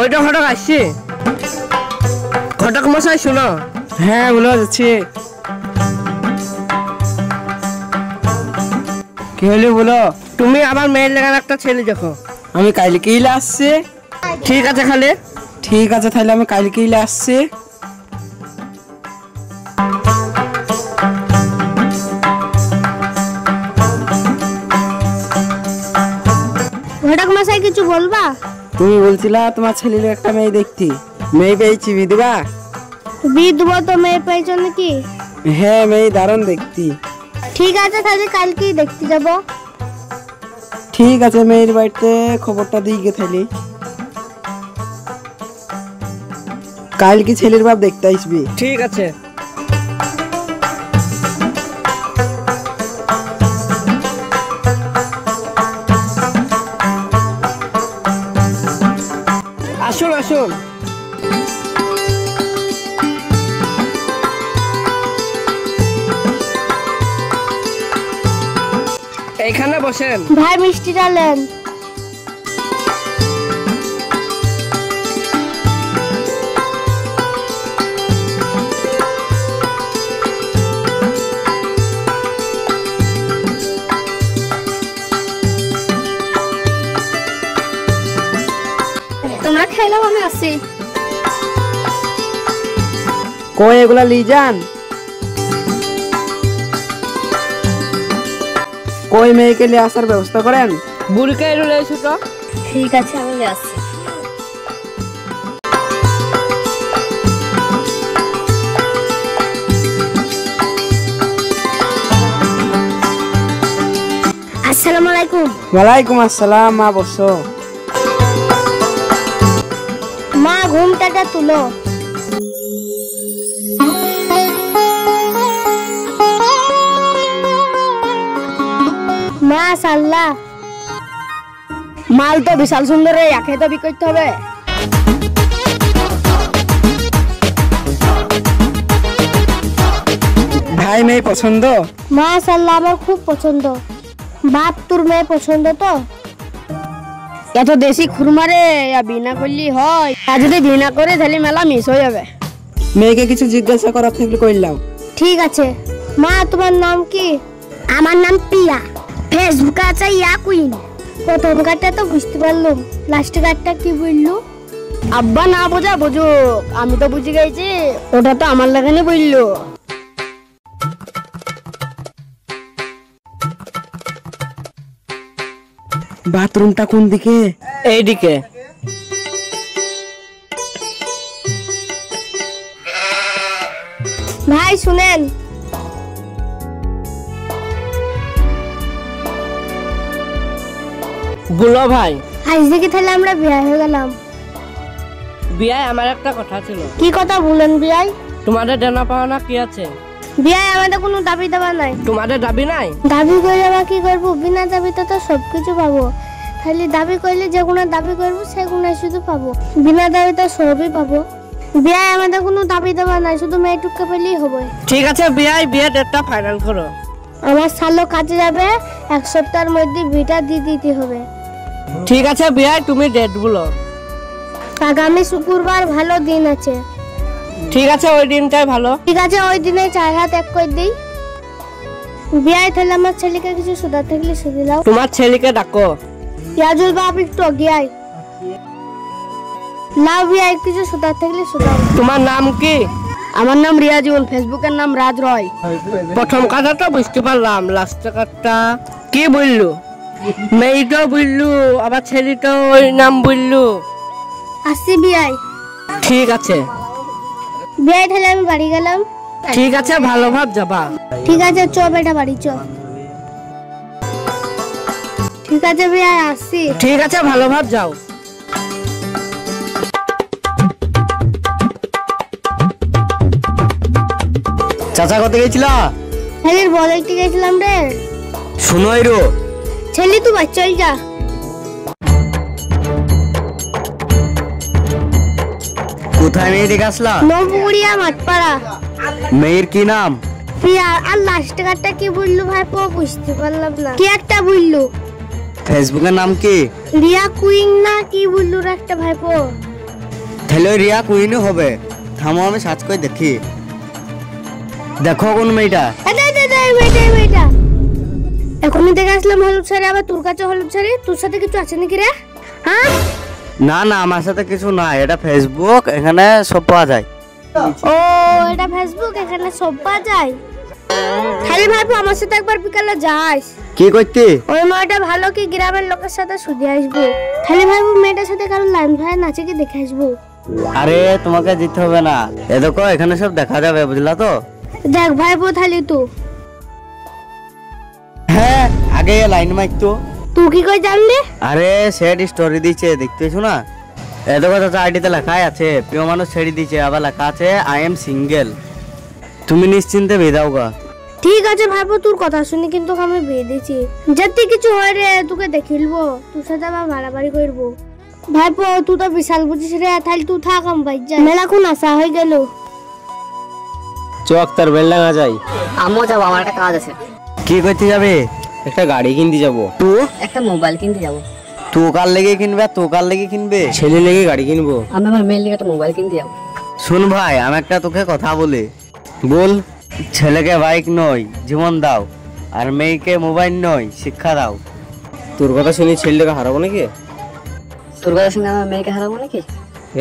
ওইটা ঘটক আসছে। ঘটক মশাই শুনো। হ্যাঁ বলো যাচ্ছি। কি হলো বলো। তুমি আমার মেয়ের লেখার একটা ছেলে দেখো। আমি কালকেই আসছি। ঠিক আছে খালি। ঠিক আছে তাহলে আমি কালকেই আসছি। ঘটক মশাই কিছু বলবা? তুমি বলছিলা তোমার ছেলের একটা মেয়ে দেখতে। মেয়ে পেয়েছি, বিধবা। বিধবা তো মেয়ে পেয়েছো নাকি? হ্যাঁ মেয়ে দারুণ দেখতে। ঠিক আছে তাহলে কালকেই দেখতে যাব। ঠিক আছে মেয়ের বাড়িতে খবরটা দিয়ে গে থাইলি। কালকে ছেলের বাপ দেখতে আসবি। ঠিক আছে। আসুন আসুন। এইখানে বসেন। ভাই মিষ্টিটা নেন। তোমরা খেলাম, আমি আসি। কই এগুলা লি যান। কই মেয়েকে নিয়ে আসার ব্যবস্থা করেন। বুড়িকে এলে ছোট। ঠিক আছে আমি আসছি। আসসালামু আলাইকুম। ওয়ালাইকুম আসসালাম। মা বসো। মা ঘুমটাটা তুলো। মাশাআল্লাহ, মাল তো বিশাল সুন্দর রে। একে তো বিক্রি করতে হবে। ভাই মেয়ে পছন্দ? মাশাআল্লাহ আমার খুব পছন্দ। বাপ তোর মেয়ে পছন্দ তো? এত দেশি খুরমারে বিনা করলি হয়। আর যদি বিনা করে তাহলে মেলা মিস হয়ে যাবে। মেয়েকে কিছু জিজ্ঞাসা করার থাকলে কইলাম। ঠিক আছে। মা তোমার নাম কি? আমার নাম প্রিয়া। ফেসবুকে আছে ইয়া কুইন। প্রথম কার্ডটা তো বুঝতে পারলাম, লাস্ট কার্ডটা কি বললো? আব্বা না বোঝা বুঝুক, আমি তো বুঝে গেছি। ওটা তো আমার লাগানে বললো। বাথরুমটা কোন দিকে? এইদিকে। ভাই শুনেন, বলো ভাই। আজ থেকে তাহলে আমরা বিয়ে হয়ে গেলাম। বিয়ায় আমার একটা কথা ছিল। কি কথা বলেন বিয়াই? তোমাদের দেনা পাওনা কি আছে? বিয়াই আমাদের কোনো দাবি দাবা নাই। তোমাদের দাবি নাই? দাবি করে আবার কি করবো? বিনা দাবিতে তো সবকিছু পাবো। খালি দাবি করলে যেগুলো দাবি করবো সেগুলো শুধু পাবো। বিনা দাবিতে সবই পাবো। বিয়াই আমাদের কোনো দাবি দাবা নাই, শুধু মেয়েটুকু পেলেই হবে। ঠিক আছে বিয়ায় বিয়ে ডেটটা ফাইনাল করো। আমার শালো কাজে যাবে, এক সপ্তাহের মধ্যে বিটা দিয়ে দিতে হবে। ঠিক আছে বিয়ায় তুমি ডেট বলো। আগামী শুক্রবার ভালো দিন আছে। ঠিক আছে ওই দিনটাই ভালো। ঠিক আছে ওই দিনে 4 হাত এক করে দিই। বিয়ায় তাহলে আমার ছেলেকে কিছু সুদা থাকলে সুদি দাও। তোমার ছেলেকে ডাকো। ইয়াজুল বাপ একটু গিয়াই লাভ বিয়ায় কিছু সুদা থাকলে সুদাও। তোমার নাম কি? আমার নাম রিয়াজুল, ফেসবুকের নাম রাজ রয়। প্রথম কথাটা বুঝতে পারলাম, লাস্ট কথাটা কি বললো? মেয়েটাও বললো, আবার ছেলেটাও ওই নাম বললো। আসছি বিয়াই। ঠিক আছে বিয়ায় তাহলে আমি বাড়ি গেলাম। ঠিক আছে, ভালো ভাব যাবা। ঠিক আছে চ বেটা বাড়ি চ। ঠিক আছে বিয়ায় আসছি। ঠিক আছে ভালো ভাব যাও। চাচা কত গেছিলা? ছেলের বল একটু গেছিলাম রে। শুনো এরো ছেলে তুই বাড়ি চল যা। কোথায় মেয়ে দেখে আসলা? নবপুরিয়া মাঠপাড়া। মেয়ের কি নাম? প্রিয়া। আর লাস্ট কার্ডটা কি বললো ভাই? বুঝতে পারলাম না। কি একটা বললো? ফেসবুকের নাম কি? রিয়া কুইং না কি বললো একটা ভাইপো? তাহলে রিয়া কুইনও হবে। থামো আমি সার্চ করে দেখি। দেখো কোন মেয়েটা। মেয়েটা এখনই দেখে আসলাম হলুদ শাড়ি, আবার তোর কাছে হলুদ শাড়ি। তোর সাথে কিছু আছে নাকি রে? হ্যাঁ না না, আমার সাথে কিছু না, এটা ফেসবুক, এখানে সব পাওয়া যায়। ও এটা ফেসবুক, এখানে সব পাওয়া যায়। খালি ভাইপো আমার সাথে একবার বিকালে যাস। কি করতে? ওই মেয়েটা ভালো কি গ্রামের লোকের সাথে শুধু আসবো। খালি ভাইপো মেয়েটার সাথে কারো লাইন ভাই নাচে কি দেখে আসবো। আরে তোমাকে যেতে হবে না, এ দেখো এখানে সব দেখা যাবে, বুঝলা তো? দেখ ভাইপো থালি তো। হ্যাঁ আগে লাইন মারতো। তুই কি করে জানলি? আরে সেট স্টোরি দিচ্ছে, দেখতেছো না? এ দেখো চাচা, আইডিতে লেখাই আছে প্রিয় মানুষ ছেড়ে দিচ্ছে, আবার লেখা আছে আই এম সিঙ্গেল। তুমি নিশ্চিন্তে বেদাও গা। ঠিক আছে ভাইপো, তোর কথা শুনি কিন্তু আমি বিয়ে দিছি। যদি কিছু হয় রে তোকে দেখিলবো, তোর সাথে আবার মারামারি করবো। ভাইপো তুই তো বিশাল বুঝিস রে, তাহলে তুই থাক, আমি বাইর যাই। মেলা কোন আশা হয়ে গেল। চক তার বেলডাঙ্গা যাই। আমিও যাবো, আমার একটা কাজ আছে। কি করতে যাবে? একটা গাড়ি কিনতে যাবো। তুই একটা মোবাইল কিনতে যাবো। তুই কার লেগে কিনবে? তুই কার লেগে কিনবে? ছেলে লেগে গাড়ি কিনবো। আমি আমার মেয়ের লিগে একটা মোবাইল কিনতে যাবো। শুন ভাই, আমি একটা তোকে কথা বলি। বল। ছেলেকে বাইক নয় জীবন দাও, আর মেয়েকে মোবাইল নয় শিক্ষা দাও। তোর কথা শুনি ছেলেটাকে হারাবো নাকি? তোর কথা শুনে আমার মেয়েকে হারাবো নাকি?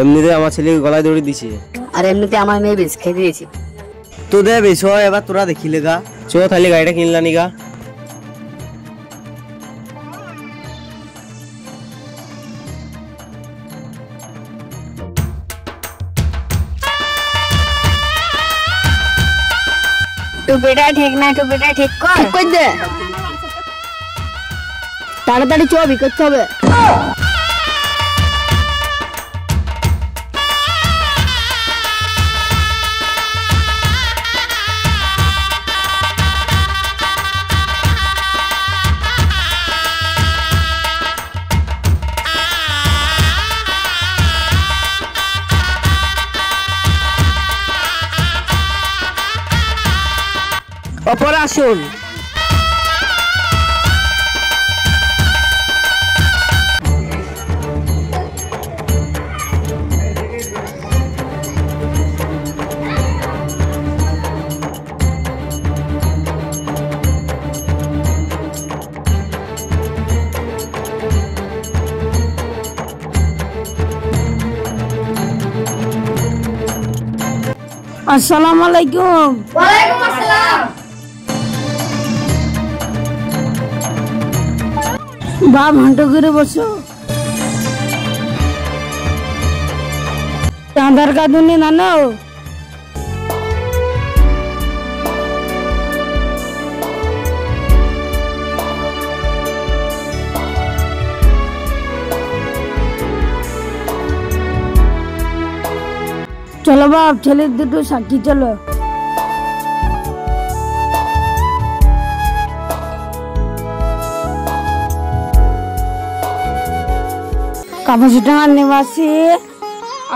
এমনিতে আমার ছেলেকে গলায় দড়ি দিছে। আর এমনিতে আমার মেয়ে বেশ খেয়ে দিয়েছি। তোদের বিষয় এবার তোরা দেখিলে গা। চো তাহলে গাড়িটা কিনলা নিগা। টুপিটা ঠিক না, টুপিটা ঠিক কর দে। তাড়াতাড়ি ছবি করতে হবে। অপারেশন আসসালামু আলাইকুম। ওয়ালাইকুম আসসালাম। বাপ হাঁটো করে বসো। আধার কার্ড নিয়ে নানো। চলো বাপ, ছেলের দুটো সাক্ষী চলো। কাপাসিডাঙ্গার নিবাসী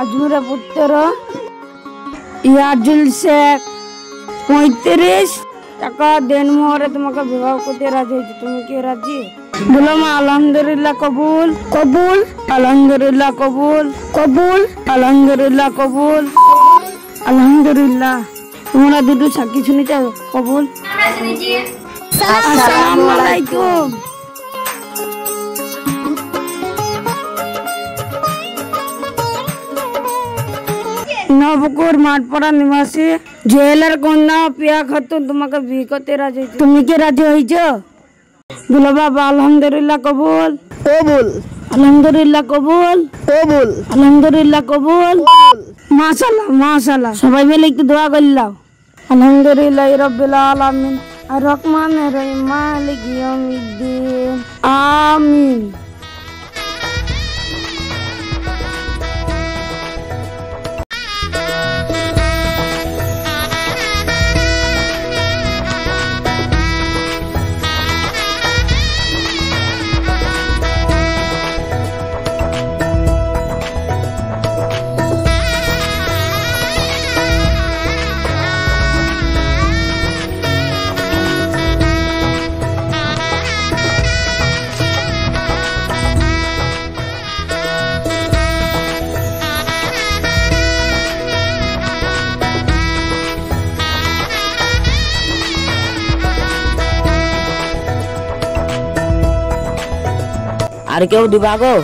আজমুরা পুত্র ইয়াজুল শেখ 35 টাকা দেনমোহরে তোমাকে বিবাহ করতে রাজি হয়েছে। তুমি কি রাজি? বলো মা। আলহামদুলিল্লাহ কবুল। কবুল। আলহামদুলিল্লাহ কবুল। কবুল। আলহামদুলিল্লাহ কবুল। আলহামদুলিল্লাহ। তোমরা দুটো সাক্ষী শুনেছ? কবুল। আসসালামু আলাইকুম। নবকুর মাঠপাড়া নিবাসী জুয়েলার কন্যা পিয়া খাতুন তোমাকে বিয়ে করতে রাজি। তুমি কি রাজি হয়েছ? বলো বাবা। আলহামদুলিল্লাহ কবুল। কবুল। আলহামদুলিল্লাহ কবুল। কবুল। আলহামদুলিল্লাহ কবুল। মাশাআল্লাহ মাশাআল্লাহ। সবাই মিলে একটু দোয়া করলাম। আলহামদুলিল্লাহ রাব্বিল আলামিন আর রহমানির রহিম মালিকি ইয়াউমিদ্দিন আমিন। আর কেউ দিবা গো?